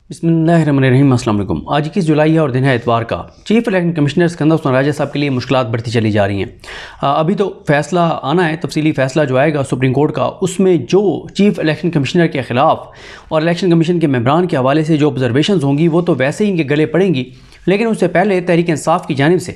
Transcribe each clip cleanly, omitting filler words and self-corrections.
बिस्मिल्लाहिर्रहमानिर्रहीम। अस्सलाम वालेकुम। आज 21 जुलाई है और दिन है इतवार का। Chief election commissioner Sikandar Usman Raja साहब के लिए मुश्किलात बढ़ती चली जा रही हैं। अभी तो फैसला आना है, तफसीली फैसला जो आएगा सुप्रीम कोर्ट का, उसमें जो चीफ इलेक्शन कमिश्नर के ख़िलाफ़ और इलेक्शन कमीशन के मेंबरान के हवाले से जो ऑब्जर्वेशन होंगी वो तो वैसे ही इनके गले पड़ेंगी, लेकिन उससे पहले तहरीक इंसाफ की जानिब से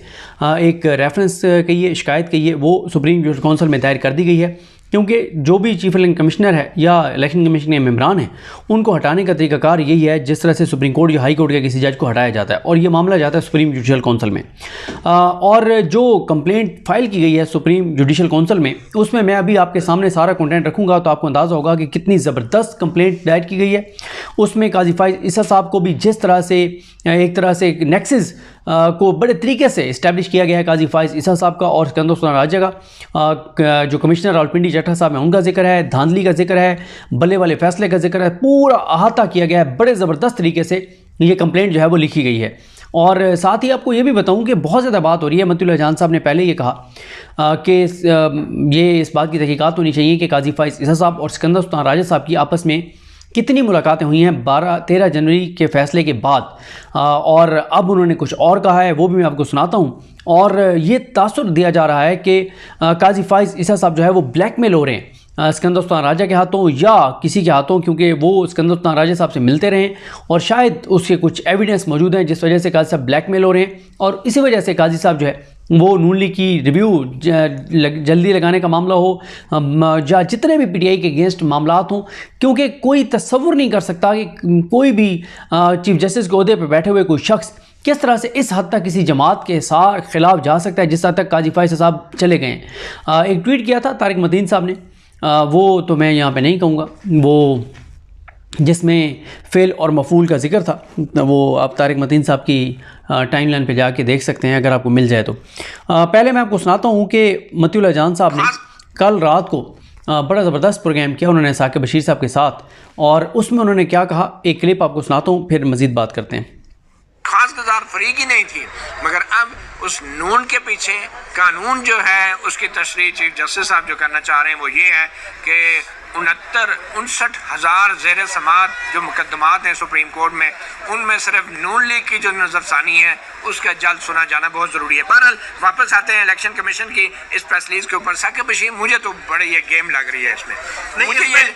एक रेफरेंस कहिए, शिकायत कहिए, वो सुप्रीम जुडिशल काउंसिल में दायर कर दी गई है, क्योंकि जो भी चीफ इलेक्शन कमिश्नर है या इलेक्शन कमीशन के मेंबरान हैं उनको हटाने का तरीकाकार यही है जिस तरह से सुप्रीम कोर्ट या हाई कोर्ट के किसी जज को हटाया जाता है, और ये मामला जाता है सुप्रीम जुडिशल काउंसिल में। और जो कंप्लेंट फाइल की गई है सुप्रीम जुडिशल काउंसिल में, उसमें मैं अभी आपके सामने सारा कंटेंट रखूँगा तो आपको अंदाज़ा होगा कि कितनी ज़बरदस्त कंप्लेंट दायर की गई है। उसमें काजी फाइज ईसा साहब को भी जिस तरह से एक तरह से नेक्सिस को बड़े तरीके से इस्टेब्लिश किया गया है, काजी फाइज ईसा साहब का और सिकंदर उस्मान राजा का, जो कमिश्नर रावलपिंडी चट्टा साहब हैं उनका जिक्र है, धांधली का जिक्र है, बल्ले वाले फैसले का जिक्र है, पूरा अहाता किया गया है। बड़े ज़बरदस्त तरीके से ये कंप्लेंट जो है वो लिखी गई है। और साथ ही आपको ये भी बताऊं कि बहुत ज़्यादा बात हो रही है। मतीउल्लाह जान साहब ने पहले ये कहा कि ये इस बात की तहकीकात होनी चाहिए कि काजी फाइज ईसा साहब और सिकंदर उस्मान राजा साहब की आपस में कितनी मुलाकातें हुई हैं 13 जनवरी के फ़ैसले के बाद, और अब उन्होंने कुछ और कहा है, वो भी मैं आपको सुनाता हूँ। और ये तासुर दिया जा रहा है कि काजी फाइज ईसा साहब जो है वो ब्लैकमेल हो रहे हैं सिकंदर उस्मान राजा के हाथों या किसी के हाथों, क्योंकि वो सिकंदर उस्मान राजा साहब से मिलते रहे और शायद उसके कुछ एविडेंस मौजूद हैं जिस वजह से काजी साहब ब्लैकमेल हो रहे हैं, और इसी वजह से काजी साहब जो है वो नून लीग की रिव्यू जल्दी लगाने का मामला हो या जितने भी पीटीआई के अगेंस्ट मामलात हों, क्योंकि कोई तसव्वुर नहीं कर सकता कि कोई भी चीफ जस्टिस के ओहदे पर बैठे हुए कोई शख्स किस तरह से इस हद तक किसी जमात के खिलाफ जा सकता है जिस हद तक काजी फाइज साहब चले गए हैं। एक ट्वीट किया था तारिक मतीन साहब ने, वो तो मैं यहाँ पे नहीं कहूँगा, वो जिसमें फ़ेल और मफूल का जिक्र था, वो आप तारिक मतीन साहब की टाइमलाइन पे जाके देख सकते हैं अगर आपको मिल जाए तो। पहले मैं आपको सुनाता हूँ कि मतीउल्लाह जान साहब ने कल रात को बड़ा ज़बरदस्त प्रोग्राम किया उन्होंने साकिब बशीर साहब के साथ, और उसमें उन्होंने क्या कहा, एक क्लिप आपको सुनाता हूँ, फिर मज़ीद बात करते हैं। खास गुजार फरीक ही नहीं थी, मगर अब उस नून के पीछे कानून जो है उसकी तशरीह चीफ जस्टिस साहब जो करना चाह रहे हैं वो ये है कि 69,000 ज़ेर समात जो मुकदमात हैं सुप्रीम कोर्ट में, उनमें सिर्फ नून लीग की जो नज़रसानी है उसका जल्द सुना जाना बहुत ज़रूरी है। बहरहाल वापस आते हैं इलेक्शन कमीशन की इस प्रेस रिलीज के ऊपर। साकिब बशीर, मुझे तो बड़े ये गेम लग रही है इसमें।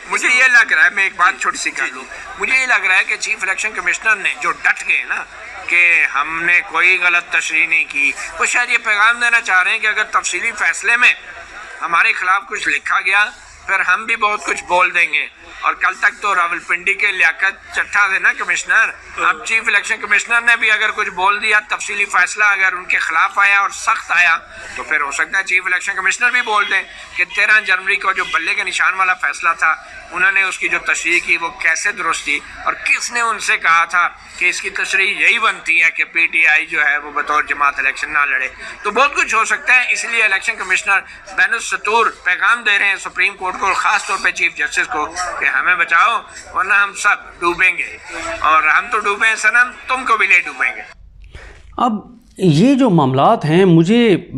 मुझे ये लग रहा है, मैं एक बात छोटी सी कर लूँ, मुझे ये लग रहा है कि चीफ इलेक्शन कमिश्नर ने जो डट गए ना कि हमने कोई गलत तशरीह नहीं की, वो शायद ये पैगाम देना चाह रहे हैं कि अगर तफसीली फैसले में हमारे खिलाफ कुछ लिखा गया फिर हम भी बहुत कुछ बोल देंगे। और कल तक तो रावलपिंडी के लियाकत चट्टा थे ना कमिश्नर, अब चीफ इलेक्शन कमिश्नर ने भी अगर कुछ बोल दिया, तफसीली फैसला अगर उनके खिलाफ आया और सख्त आया, तो फिर हो सकता है चीफ इलेक्शन कमिश्नर भी बोल दें कि 13 जनवरी को जो बल्ले के निशान वाला फैसला था उन्होंने उसकी जो तशरीह की वो कैसे दुरुस्त थी, और किसने उनसे कहा था कि इसकी तशरीह यही बनती है कि पीटीआई जो है वो बतौर जमात इलेक्शन ना लड़े। तो बहुत कुछ हो सकता है, इसलिए इलेक्शन कमिश्नर बैनुस्सतूर पैगाम दे रहे हैं सुप्रीम कोर्ट को और ख़ास तौर पे चीफ जस्टिस को कि हमें बचाओ वरना हम सब डूबेंगे, और हम तो डूबे सनम, तुमको भी ले डूबेंगे। अब ये जो मामलात हैं, मुझे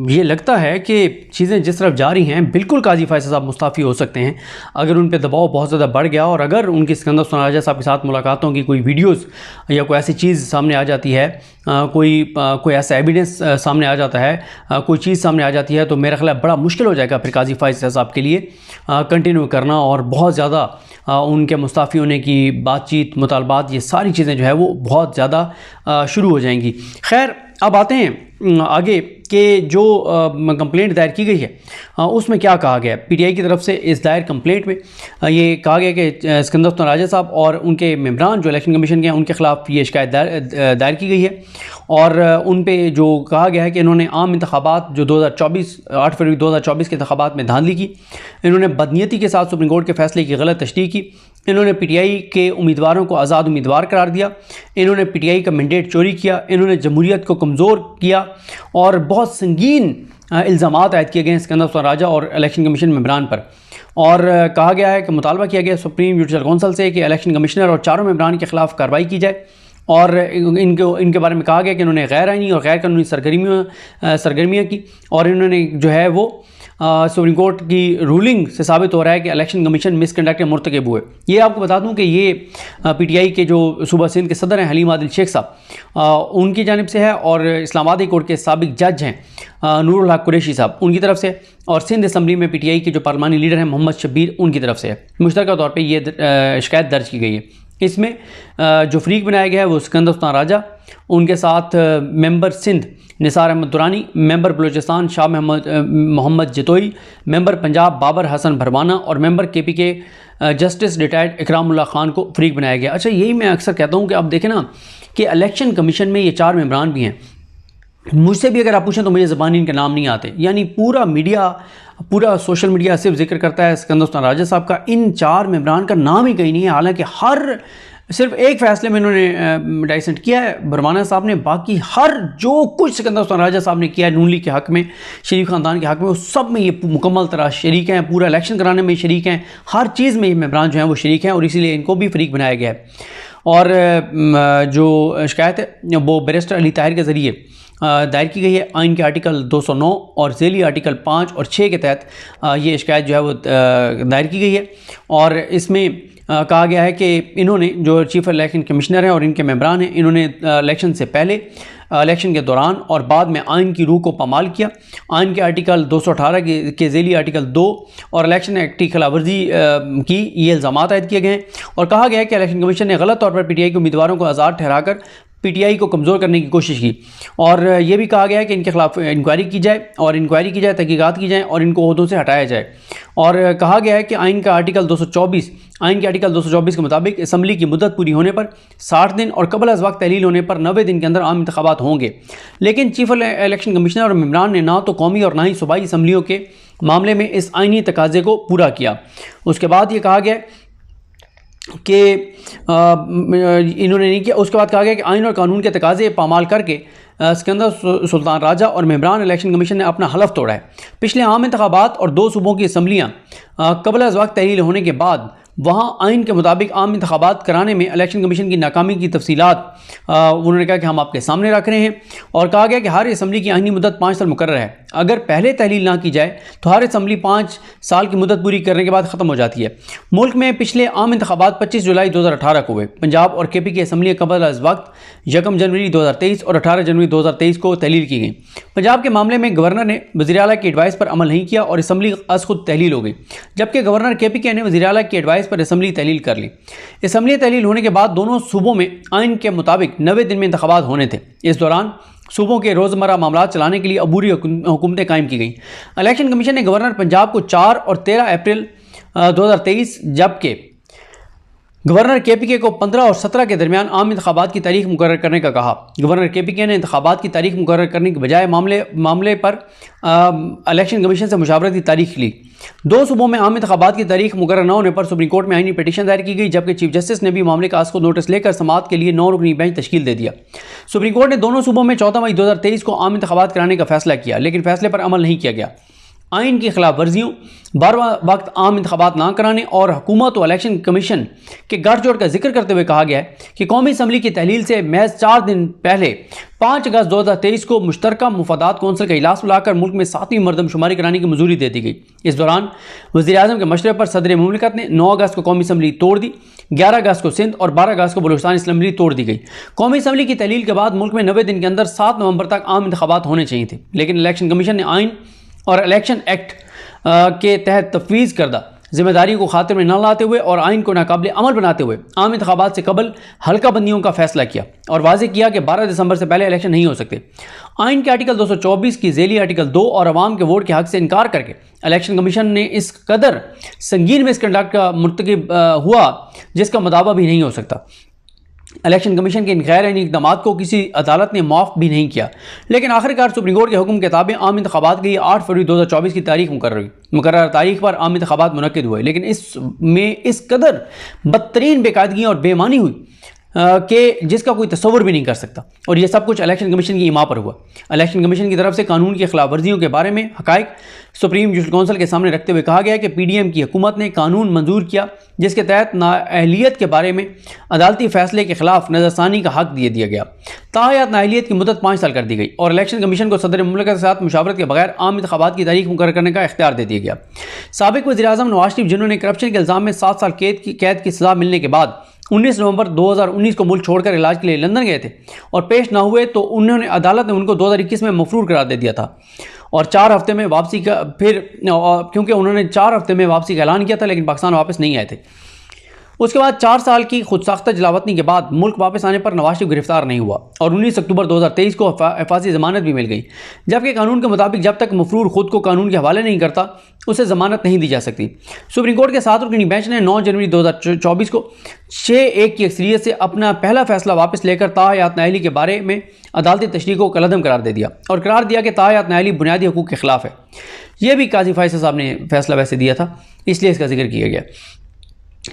ये लगता है कि चीज़ें जिस तरफ जा रही हैं, बिल्कुल काजी फाइज साहब मुस्ताफ़ी हो सकते हैं अगर उन पे दबाव बहुत ज़्यादा बढ़ गया, और अगर उनकी सिकंदर उस्मान राजा साहब के साथ मुलाकातों की कोई वीडियोस या कोई ऐसी चीज़ सामने आ जाती है, कोई ऐसा एविडेंस सामने आ जाता है, कोई चीज़ सामने आ जाती है, तो मेरा ख्याल बड़ा मुश्किल हो जाएगा फिर काजी फाइज साहब के लिए कंटिन्यू करना, और बहुत ज़्यादा उनके मुस्ताफ़ी होने की बातचीत, मुतालबात, ये सारी चीज़ें जो है वो बहुत ज़्यादा शुरू हो जाएंगी। खैर, अब आते हैं आगे कि जो कंप्लेंट दायर की गई है उसमें क्या कहा गया। पीटीआई की तरफ से इस दायर कंप्लेंट में ये कहा गया कि सिकंदर उस्मान राजा साहब और उनके मेंबरान जो इलेक्शन कमीशन के हैं उनके ख़िलाफ़ ये शिकायत दायर की गई है, और उन पे जो कहा गया है कि इन्होंने आम इंतखाबात जो 8 फरवरी 2024 के इंतखाबात में धांधली की, इन्होंने बदनीयती के साथ सुप्रीम कोर्ट के फैसले की गलत तशरीह की, इन्होंने पीटीआई के उम्मीदवारों को आज़ाद उम्मीदवार करार दिया, इन्होंने पीटीआई का मैंडेट चोरी किया, इन्होंने जमहूरियत को कमज़ोर किया, और बहुत संगीन इल्ज़ामात आयद किए गए हैं सिकंदर उस्मान राजा और इलेक्शन कमीशन मेंबरान पर। और कहा गया है कि मुतालबा किया गया सुप्रीम जुडिशल काउंसिल से कि इलेक्शन कमिश्नर और चारों मेंबरान के ख़िलाफ़ कार्रवाई की जाए, और इनके बारे में कहा गया कि इन्होंने गैर आइनी और गैर कानूनी सरगर्मियाँ की, और इन्होंने जो है वो सुप्रीम कोर्ट की रूलिंग से साबित हो रहा है कि इलेक्शन कमीशन मिसकंडक्ट के मुर्तकब हुए। ये आपको बता दूं कि ये पीटीआई के जो सूबा सिंध के सदर हैं हलीम आदिल शेख साहब, उनकी जानिब से है, और इस्लामाबाद हाई कोर्ट के साबिक जज हैं नूरुल हक कुरैशी साहब, उनकी तरफ से, और सिंध असम्बली में पीटीआई के जो पार्लिमानी लीडर हैं मोहम्मद शब्बीर, उनकी तरफ से है। मुश्तरका तौर पर यह शिकायत दर्ज की गई है। इसमें जो फरीक बनाया गया है वो सिकंदर सुल्तान राजा, उनके साथ member Sindh Nisar Ahmed Durrani, member Balochistan Shah Mohammad Jatoi, member Punjab Babar Hassan Bharwana और member KPK justice retired Ikramullah Khan को फरीक बनाया गया। अच्छा, यही मैं अक्सर कहता हूँ कि अब देखें ना कि इलेक्शन कमीशन में ये 4 मेंबरान भी हैं। मुझसे भी अगर आप पूछें तो मुझे ज़बानी इनके नाम नहीं आते, यानी पूरा मीडिया, पूरा सोशल मीडिया सिर्फ जिक्र करता है सिकंदर सुल्तान राजा साहब का, इन 4 मेंबरान का नाम ही कहीं नहीं है। हालांकि सिर्फ एक फैसले में इन्होंने डाइसेंट किया है भरवाना साहब ने, बाकी हर जो कुछ सिकंदर सुल्तान राजा साहब ने किया है नून लीग के हक़ में, शरीफ ख़ानदान के हक़ में, उस सब में ये मुकम्मल तरह शरीक हैं, पूरा इलेक्शन कराने में शरीक हैं, हर चीज़ में ये मेंबरान जो हैं वो शरीक हैं, और इसीलिए इनको भी फरीक बनाया गया है। और जो शिकायत है वो बैरिस्टर अली ताहिर के ज़रिए दायर की गई है। आइन के आर्टिकल 209 और झेली आर्टिकल 5 और 6 के तहत ये शिकायत जो है वो दायर की गई है, और इसमें कहा गया है कि इन्होंने, जो चीफ इलेक्शन कमिश्नर हैं और इनके मेंबरान हैं, इन्होंने इलेक्शन से पहले, इलेक्शन के दौरान और बाद में आइन की रूह को पामाल किया। आइन के आर्टिकल 218 के झेली आर्टिकल 2 और इलेक्शन एक्ट की खिलाफवर्जी की ये इल्ज़ाम आयद किए गए हैं, और कहा गया है कि इलेक्शन कमीशन ने गलत तौर पर पीटीआई के उम्मीदवारों को आज़ाद ठहराकर पीटीआई को कमज़ोर करने की कोशिश की, और ये भी कहा गया है कि इनके खिलाफ इंक्वायरी की जाए, तहकीकात की जाए और इनको ओहदों से हटाया जाए। और कहा गया है कि आइन के आर्टिकल 224 के मुताबिक असम्बली की मुद्दत पूरी होने पर 60 दिन और कबल अज़ वक्त तहलील होने पर 90 दिन के अंदर आम इंतखाबात होंगे। लेकिन चीफ इलेक्शन कमिश्नर और मेंबरान ने ना तो कौमी और ना ही सूबाई असम्बलियों के मामले में इस आइनी तकाजे को पूरा किया। उसके बाद ये कहा गया कि इन्होंने नहीं किया। उसके बाद कहा गया कि आइन और कानून के तकाजे पामाल करके सिकंदर सुल्तान राजा और मेंबरान इलेक्शन कमीशन ने अपना हलफ तोड़ा है। पिछले आम इंतखाबात और 2 सूबों की असम्बलियाँ कबल अज़ वक्त तहलील होने के बाद वहाँ आइन के मुताबिक आम इंतखाबात कराने में इलेक्शन कमीशन की नाकामी की तफसीलात उन्होंने कहा कि हम आपके सामने रख रहे हैं, और कहा गया कि हर असम्बली की आइनी मुद्दत 5 साल मुकर्रर है। अगर पहले तहलील ना की जाए तो हर असम्बली 5 साल की मुद्दत पूरी करने के बाद ख़त्म हो जाती है। मुल्क में पिछले आम इंतखाबात 25 जुलाई 2018 को हुए। पंजाब और केपी की असम्बली कबल अज़ वक्त 1 जनवरी 2023 और 18 जनवरी 2023 को तहलील की गई। पंजाब के मामले में गवर्नर ने वज़ीर आला की एडवाइस पर अमल नहीं किया और असम्बली अज़ खुद तहलील हो गई, जबकि गवर्नर केपीके ने वज़ीर आला की एडवाइस पर असम्बली तहलील कर ली। असम्बली तहलील होने के बाद दोनों सूबों में आइन के मुताबिक 90 दिन में इंतखाबात होने थे। इस दौरान सूबों के रोज़मर्रा मामला चलाने के लिए अबूरी हुकूमतें कायम की गई। इलेक्शन कमीशन ने गवर्नर पंजाब को 4 और 13 अप्रैल 2023, जबकि गवर्नर केपीके को 15 और 17 के दरमियान आम इंतखाबात की तारीख मुकर्रर करने का कहा। गवर्नर केपीके ने इंतखाबात की तारीख मुकर्रर करने के बजाय मामले पर इलेक्शन कमीशन से मुशावरत की तारीख ली। 2 सूबों में आम इंतखाबात की तारीख मुकर्रर न होने पर सुप्रीम कोर्ट में आईनी पिटीशन दायर की गई, जबकि चीफ जस्टिस ने भी मामले का आज को नोटिस लेकर समाअत के लिए 9 रुकनी बेंच तश्कील दे दिया। सुप्रीम कोर्ट ने दोनों सूबों में 14 मई 2023 को आम इंतखाबात कराने का फैसला किया, लेकिन फैसले पर अमल नहीं किया गया। आइन की खिलाफ वर्जियों, बार वक्त आम इंतखाबात ना कराने और हुकूमत और इलेक्शन कमीशन के गठजोड़ का जिक्र करते हुए कहा गया है कि कौमी असम्बली की तहलील से महज 4 दिन पहले 5 अगस्त 2023 को मुश्तरका मुफादात कौंसिल का इजलास बुलाकर मुल्क में 7वीं मरदमशुमारी कराने की मंजूरी दे दी गई। इस दौरान वज़ीर-ए-आज़म के मशवरे पर सदर मुमलिकत ने 9 अगस्त को कौमी असम्बली तोड़ दी, 11 अगस्त को सिंध और 12 अगस्त को बलूचिस्तान असम्बली तोड़ दी गई। कौमी असम्बली की तहलील के बाद मुल्क में 90 दिन के अंदर 7 नवंबर तक आम इंतखाबात होने चाहिए थे, लेकिन इलेक्शन कमीशन ने आइन और इलेक्शन एक्ट के तहत तफवीज़ करदा जिम्मेदारी को खातिर में न लाते हुए और आइन को नाकाबिल अमल बनाते हुए आम इंतखाबात से कबल हल्का बंदियों का फैसला किया और वाज़ेह किया कि 12 दिसंबर से पहले इलेक्शन नहीं हो सकते। आइन के आर्टिकल 224 की झेली आर्टिकल 2 और अवाम के वोट के हक़ से इनकार करके इलेक्शन कमीशन ने इस कदर संगीन मिसकंडक्ट का मुर्तकिब हुआ जिसका मुदावा भी नहीं हो सकता। इलेक्शन कमीशन के इन गैर आईनी इक़दामात को किसी अदालत ने माफ़ भी नहीं किया, लेकिन आखिरकार सुप्रीम कोर्ट के हुक्म के ताबे आम इंतखाबात के लिए 8 फरवरी 2024 की तारीख मुकर्रर तारीख पर आम इंतखाबात मुनक्किद हुए, लेकिन इसमें इस कदर बदतरीन बेकायदगी और बेईमानी हुई कि जिसका कोई तस्वर भी नहीं कर सकता। और ये सब कुछ इलेक्शन कमीशन की इमा पर हुआ। इलेक्शन कमीशन की तरफ से कानून की खिलाफ वर्जियों के बारे में हकायक सुप्रीम जुडिशल काउंसिल के सामने रखते हुए कहा गया कि PDM की हुकूमत ने कानून मंजूर किया जिसके तहत नाअहलियत के बारे में अदालती फैसले के खिलाफ नजरसानी का हक दिया गया। ताहयात नाअहलियत की मुद्दत 5 साल कर दी गई और इलेक्शन कमीशन को सदर मुमलिकत के साथ मुशावरत के बगैर आम इंतखाबात की तारीख मुकर्रर करने का इख्तियार दे दिया गया। साबिक वज़ीर-ए-आज़म नवाज शरीफ, जिन्होंने करप्शन के इल्ज़ाम में 7 साल कैद की सज़ा मिलने के बाद 19 नवंबर 2019 को मुल्क छोड़कर इलाज के लिए लंदन गए थे और पेश ना हुए तो उन्होंने अदालत ने उनको 2021 में मफरूर करार दे दिया था और 4 हफ्ते में वापसी का क्योंकि उन्होंने 4 हफ्ते में वापसी का ऐलान किया था लेकिन पाकिस्तान वापस नहीं आए थे। उसके बाद 4 साल की खुद साख्ता जलावतनी के बाद मुल्क वापस आने पर नवाज शरीफ गिरफ्तार नहीं हुआ और 19 अक्टूबर 2023 को हिफाज़ती ज़मानत भी मिल गई, जबकि कानून के मुताबिक जब तक मफरूर खुद को कानून के हवाले नहीं करता उसे ज़मानत नहीं दी जा सकती। सुप्रीम कोर्ट के 7 रुकनी बेंच ने 9 जनवरी 2024 को 6-1 की अक्सरियत से अपना पहला फैसला वापस लेकर ताहयात नाअहली के बारे में अदालती तशरीह को कलअदम करार दे दिया और करार दिया कि ताहयात नाअहली बुनियादी हकूक़ के खिलाफ है। यह भी काजी फैसल साहब ने फैसला वैसे दिया था, इसलिए इसका जिक्र किया गया।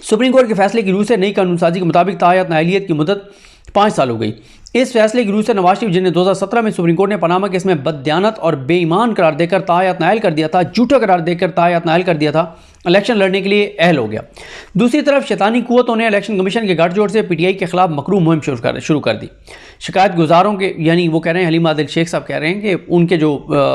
सुप्रीम कोर्ट के फैसले की रूह से नई कानून साजी के मुताबिक ताहयात नाअहलियत की मुद्दत 5 साल हो गई। इस फैसले की रूह से नवाज शरीफ, जिन्हें 2017 में सुप्रीम कोर्ट ने पनामा केस में बददियानत और बेईमान करार देकर ताहयात नाअहल कर दिया था, झूठा करार देकर ताहयात नाअहल कर दिया था, इलेक्शन लड़ने के लिए अहल हो गया। दूसरी तरफ शैतानी कुव्वतों ने इलेक्शन कमीशन के गठजोड़ से PTI के खिलाफ मकरू मुहिम शुरू कर दी। शिकायत गुजारों के यानी वो कह रहे हैं, हलीमा आदिल शेख साहब कह रहे हैं कि उनके जो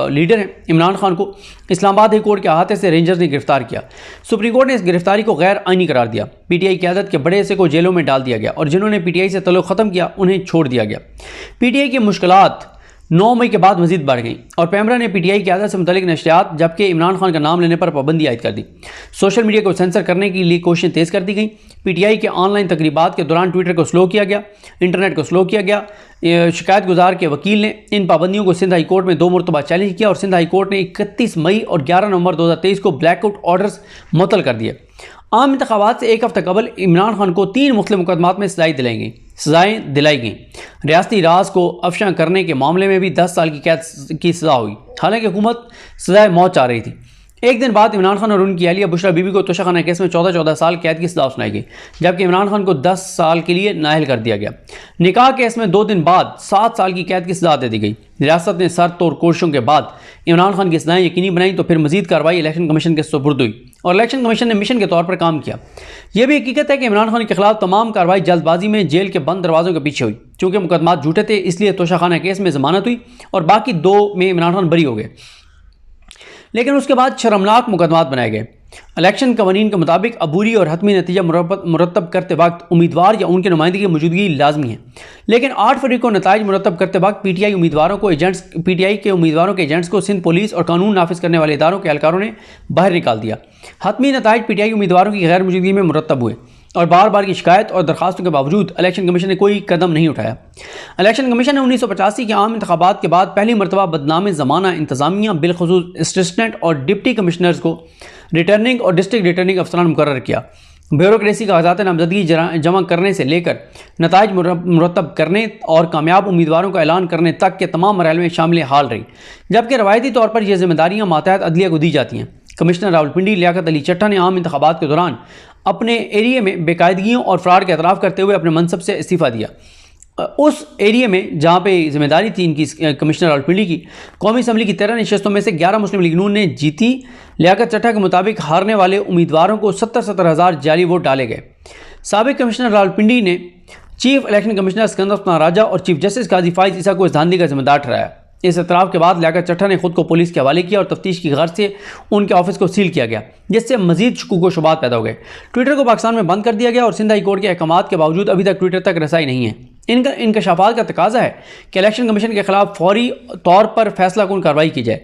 लीडर हैं इमरान खान को इस्लामाबाद हाई कोर्ट के अहाते से रेंजर्स ने गिरफ्तार किया। सुप्रीम कोर्ट ने इस गिरफ्तारी को गैर आइनी करार दिया। PTI क़यादत के बड़े हिस्से को जेलों में डाल दिया गया और जिन्होंने PTI से तल्लुक़ ख़त्म किया उन्हें छोड़ दिया गया। PTI की मुश्किलात 9 मई के बाद मजीद बढ़ गई और पैमरा ने PTI की आदत से मुतल्लिक नशरियात जबकि इमरान खान का नाम लेने पर पाबंदी आयद कर दी। सोशल मीडिया को सेंसर करने के लिए कोशिशें तेज़ कर दी गई। PTI के ऑनलाइन तकरीबात के दौरान ट्विटर को स्लो किया गया, इंटरनेट को स्लो किया गया। शिकायत गुजार के वकील ने इन पाबंदियों को सिंध हाई कोर्ट में 2 मरतबा चैलेंज किया और सिंध हाई कोर्ट ने 31 मई और 11 नवंबर 2023 को ब्लैकआउट ऑर्डर्स मुअत्तल कर दिए। आम इंतखाबात से 1 हफ्ता कबल इमरान खान को 3 मुख्तलिफ मुकदमात में सज़ाएँ दिलाई गईं। रियासती राज को अफशा करने के मामले में भी 10 साल की कैद की सज़ा हुई, हालांकि हुकूमत सज़ाए मौत चाह रही थी। एक दिन बाद इमरान खान और उनकी अहलिया बुशरा बीबी को तोशाखाना केस में 14 साल कैद की सज़ा सुनाई गई, जबकि इमरान खान को 10 साल के लिए नाअहल कर दिया गया। निकाह केस में 2 दिन बाद 7 साल की कैद की सज़ा दे दी गई। रियासत ने सर तोड़ कोशिशों के बाद इमरान खान की सज़ाएँ यकीनी बनाई तो फिर मजीद कार्रवाई इलेक्शन कमीशन के सुपुर्द हुई और इलेक्शन कमीशन ने मिशन के तौर पर काम किया। यह भी हकीकत है कि इमरान खान के खिलाफ तमाम कार्रवाई जल्दबाजी में जेल के बंद दरवाजों के पीछे हुई। चूँकि मुकदमात झूठे थे इसलिए तोशाखाना केस में ज़मानत हुई और बाकी 2 में इमरान खान बरी हो गए, लेकिन उसके बाद शर्मनाक मुकदमात बनाए गए। इलेक्शन कवानीन के मुताबिक अबूरी और हतमी नतीजा मुरतब करते वक्त उम्मीदवार या उनके नुमाइंदगी की मौजूदगी लाजमी है, लेकिन 8 फरवरी को नताइज मुरतब करते वक्त PTI के उम्मीदवारों के एजेंट्स को सिंध पुलिस और कानून नाफिज करने वाले इदारों के एहलकारों ने बाहर निकाल दिया। हतमी नताइज PTI उम्मीदवारों की गैर मौजूदगी में मुरतब हुए और बार बार की शिकायत और दरखास्तों के बावजूद इलेक्शन कमीशन ने कोई कदम नहीं उठाया। इलेक्शन कमीशन ने 1985 के आम इंतखाबात के बाद पहली मरतबा बदनाम ज़माना इंतजामिया बिलखुसूस असिस्टेंट और डिप्टी कमिश्नर्स को रिटर्निंग और डिस्ट्रिक्ट रिटर्निंग अफसरान मुकर्रर किया। ब्यूरोक्रेसी का कागजात नामजदगी जमा करने से लेकर नताइज मुरतब करने और कामयाब उम्मीदवारों का ऐलान करने तक के तमाम मराहल में शामिल हाल रही, जबकि रवायती तौर पर यह जिम्मेदारियाँ मातहत अदलिया को दी जाती हैं। कमिश्नर रावलपिंडी लियाकत अली चट्टा ने आम इंतखाबात के दौरान अपने एरिया में बेकायदगियों और फ्रॉड का एतराफ़ करते हुए अपने मनसब से इस्तीफ़ा दिया। उस एरिया में जहाँ पे जिम्मेदारी थी इनकी कमिश्नर रावलपिंडी की, कौमी असम्बली की 13 नशस्तों में से 11 मुस्लिम लीग नून ने जीती। लियाकत चट्टा के मुताबिक हारने वाले उम्मीदवारों को 70 हज़ार जाली वोट डाले गए। साबिक कमिश्नर रावलपिंडी ने chief election commissioner Sikandar Usman Raja और चीफ जस्टिस काजी फाइज ईसा को इस धांधली का जिम्मेदार ठहराया। इस एतराफ़ के बाद लियाकत चट्टा ने खुद को पुलिस के हवाले किया और तफ्तीश की गर्ज से उनके ऑफिस को सील किया गया, जिससे मजीद शकूक व शुबात पैदा हो गए। ट्विटर को पाकिस्तान में बंद कर दिया गया और सिंध हाई कोर्ट के अहकामात के बावजूद अभी तक ट्विटर तक रसाई नहीं है। इनका इंकशाफात का तकाजा है कि इलेक्शन कमीशन के खिलाफ फौरी तौर पर फैसला कुन कार्रवाई की जाए।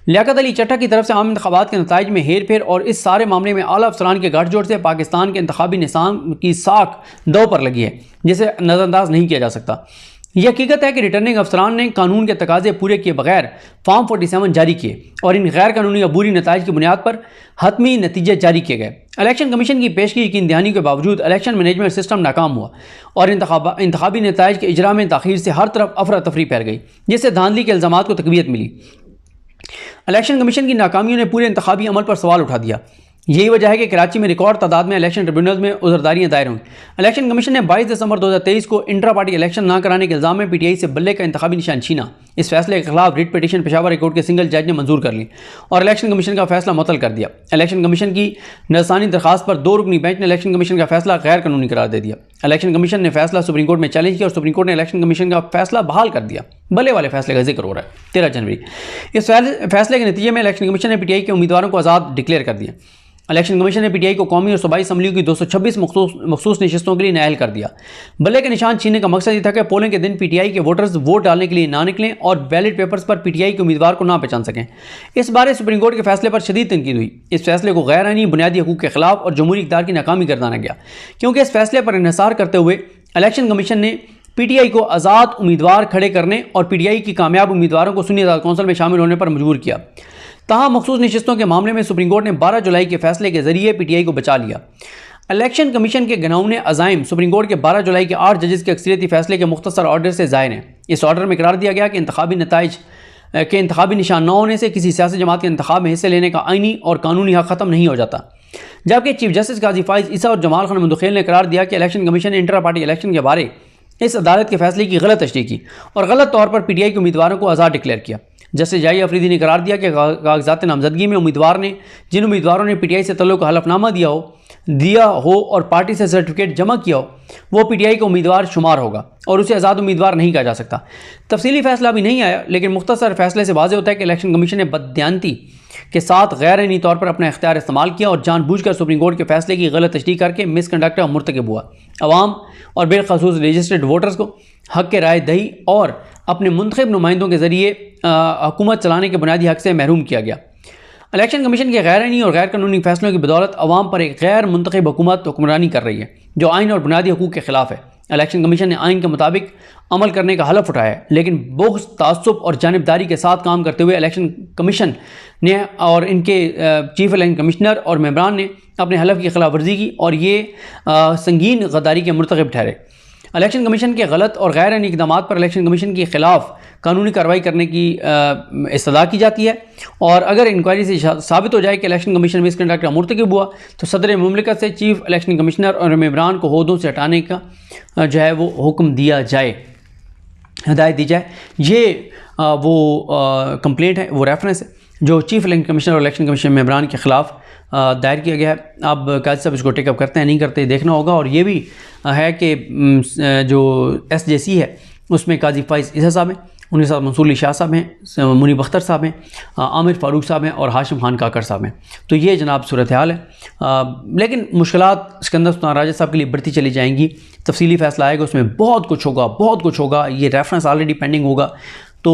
लियाकत अली चट्टा की तरफ से आम इंतखाबात के नताइज में हेर फेर और इस सारे मामले में आला अफसरान के गठजोड़ से पाकिस्तान के इंतखाबी निज़ाम की साख दो पर लगी है, जिसे नज़रअंदाज नहीं किया जा सकता। यह हकीकत है कि रिटर्निंग अफसरान ने कानून के तकाजे पूरे किए बगैर फॉर्म 47 जारी किए और इन गैर कानूनी अबूरी नताइज की बुनियाद पर हतमी नतीजे जारी किए गए। इलेक्शन कमीशन की पेशगी यकीन दहानी के बावजूद इलेक्शन मैनेजमेंट सिस्टम नाकाम हुआ और इंतखाबी नताइज के इजरा में ताख़ीर से हर तरफ अफरा तफरी फैल गई, जिससे धांधली के इल्ज़ामात को तक़वियत मिली। इलेक्शन कमीशन की नाकामियों ने पूरे इंतखाबी अमल पर सवाल उठा दिया। यही वजह है कि कराची में रिकॉर्ड तादाद में इलेक्शन ट्रिब्यूनल में उजरदारियां दायर हुई। इलेक्शन कमीशन ने 22 दिसंबर 2023 को इंट्रा पार्टी इलेक्शन ना कराने के इल्जाम में पीटीआई से बल्ले का इंतखाबी निशान छीना। इस फैसले के खिलाफ writ petition Peshawar high court के सिंगल जज ने मंजूर कर ली और इलेक्शन कमीशन का फैसला मुअत्तल कर दिया। इलेक्शन कमीशन की नजरसानी दरखास्त पर 2 रुकनी बेंच ने इलेक्शन कमीशन का फैसला गैर कानूनी करार दे दिया। इलेक्शन कमीशन ने फैसला सुप्रीम कोर्ट में चैलेंज किया और सुप्रीम कोर्ट ने इलेक्शन कमीशन का फैसला बहाल कर दिया। बल्ले वाले फैसले का जिक्र हो रहा है 13 जनवरी। इस फैसले के नतीजे में इलेक्शन कमीशन ने पीटीआई के उम्मीदवारों को आज़ाद डिक्लेयर कर दिया। इलेक्शन कमीशन ने पीटीआई को कौमी और सूबाई असम्बलियों की 226 मखसूस नशस्तों के लिए नाअहल कर दिया। बल्ले के निशान छीनने का मकसद ये था कि पोलिंग के दिन पीटीआई के वोटर्स वोट डालने के लिए ना निकलें और बैलेट पेपर्स पर पीटीआई के उम्मीदवार को ना पहचान सकें। इस बारे सुप्रीम कोर्ट के फैसले पर शदीद तनकीद हुई। इस फैसले को गैर आईनी बुनियादी हकूक़ के खिलाफ और जमहूरी इक़्तिदार की नाकामी गर्दाना गया, क्योंकि इस फैसले पर इन्हिसार करते हुए इलेक्शन कमीशन ने पीटीआई को आज़ाद उम्मीदवार खड़े करने और पीटीआई की कामयाब उम्मीदवारों को सुन्नी अदालत कौंसिल में शामिल होने पर मजबूर किया। तहाँ मखसूस नशस्तों के मामले में सुप्रीम कोर्ट ने 12 जुलाई के फैसले के जरिए पीटीआई को बचा लिया। इलेक्शन कमीशन के घिनौने अज़ाइम सुप्रीम कोर्ट के 12 जुलाई के 8 जजेस के अक्सरियती फैसले के मुख्तसर ऑर्डर से ज़ाहिर हैं। इस ऑर्डर में करार दिया गया कि इंतखाबी नताइज के इंतखाबी निशान न होने से किसी सियासी जमात के इंतखाब में हिस्से लेने का आईनी और कानूनी हक ख़त्म नहीं हो जाता। जबकि चीफ जस्टिस काजी फाइज ईसा और जमाल खान मुंदखेल ने करार दिया कि इलेक्शन कमीशन ने इंटर पार्टी इलेक्शन के बारे इस अदालत के फैसले की गलत तशरीह की और गलत तौर पर पीटीआई के उम्मीदवारों को आज़ाद डिक्लेयर किया। जस्टिस जाई अफरीदी ने करार दिया कि कागजात नामजदगी में जिन उम्मीदवारों ने पीटीआई से तल्लुक़ का हलफनामा दिया हो और पार्टी से सर्टिफिकेट जमा किया हो, वो पीटीआई का उम्मीदवार शुमार होगा और उसे आज़ाद उम्मीदवार नहीं कहा जा सकता। तफसीली फैसला अभी नहीं आया, लेकिन मुख्तसर फैसले से वाज़ेह होता है कि इलेक्शन कमीशन ने बददियानती के साथ गैर आईनी तौर पर अपना इख्तियार इस्तेमाल किया और जानबूझकर सुप्रीम कोर्ट के फैसले की गलत तशरीह करके मिसकंडक्ट का मुर्तकिब हुआ। अवाम और बिलखसूस रजिस्टर्ड वोटर्स को हक़ के राय दही और अपने मुंतखब नुमाइंदों के ज़रिए हुकूमत चलाने के बुनियादी हक़ से महरूम किया गया। इलेक्शन कमीशन के गैर आईनी और गैर कानूनी फैसलों की बदौलत अवाम पर एक गैर मुंतखब हुकूमत हुक्मरानी कर रही है, जो आइन और बुनियादी हकूक़ के खिलाफ है। इलेक्शन कमीशन ने आइन के मुताबिक अमल करने का हलफ उठाया है, लेकिन बुग़्ज़, तासुब और जानिबदारी के साथ काम करते हुए इलेक्शन कमीशन ने और इनके चीफ इलेक्शन कमिश्नर और मेंबरान ने अपने हलफ की खिलाफ वर्जी की और ये संगीन गद्दारी के मुर्तकिब ठहरे। इलेक्शन कमीशन के गलत और गैर आईनी इक़दाम पर इलेक्शन कमीशन के ख़िलाफ़ कानूनी कार्रवाई करने की इस्तदा की जाती है और अगर इंक्वायरी से साबित हो जाए कि इलेक्शन कमीशन मिसकंडक्ट का मुर्तकिब हुआ तो सदर मुमलिकत से चीफ इलेक्शन कमिश्नर और मेंबरान को ओहदों से हटाने का जो है वो हुक्म दिया जाए, हिदायत दी जाए। ये वो कंप्लेंट है, वो रेफरेंस है जो चीफ इलेक्शन कमिश्नर और इलेक्शन कमीशन मेंबरान के ख़िलाफ़ दायर किया गया है। अब काजी साहब इसको टेकअप करते हैं नहीं करते देखना होगा। और ये भी है कि जो SJC है उसमें काजी फाइज ईसा साहब हैं, उनके साथ मंसूर अली शाह साहब हैं, मुनीब अख्तर साहब हैं, आमिर फ़ारूक साहब हैं और हाशिम खान काकर साहब हैं। तो ये जनाब सूरत हाल है, लेकिन मुश्किलात सिकंदर सुल्तान राजा साहब के लिए बढ़ती चली जाएंगी। तफसीली फैसला आएगा, उसमें बहुत कुछ होगा। ये रेफरेंस ऑलरेडी पेंडिंग होगा। तो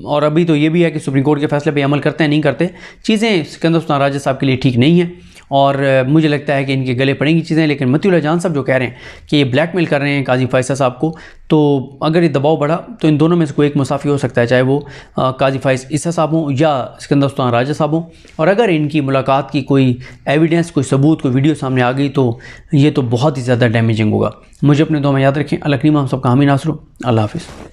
और अभी तो ये भी है कि सुप्रीम कोर्ट के फैसले पे अमल करते हैं नहीं करते, चीज़ें सिकंदर सुल्तान राजा साहब के लिए ठीक नहीं है और मुझे लगता है कि इनके गले पड़ेंगी चीज़ें। लेकिन मतीउल्लाह जान साहब जो कह रहे हैं कि ये ब्लैकमेल कर रहे हैं काजी फाइज़ साहब को, तो अगर ये दबाव बढ़ा तो इन दोनों में से कोई एक मुसाफी हो सकता है, चाहे वो काजी फाइज़ ईसा साहब हों या सिकंदर सुल्तान राजा साहब हों। और अगर इनकी मुलाकात की कोई एविडेंस, कोई सबूत, कोई वीडियो सामने आ गई तो ये तो बहुत ही ज़्यादा डैमेजिंग होगा। मुझे अपने दुआ में याद रखें। अल्लाह करीम हम सबका हामी नासर हो। अल्लाह हाफ़िज़।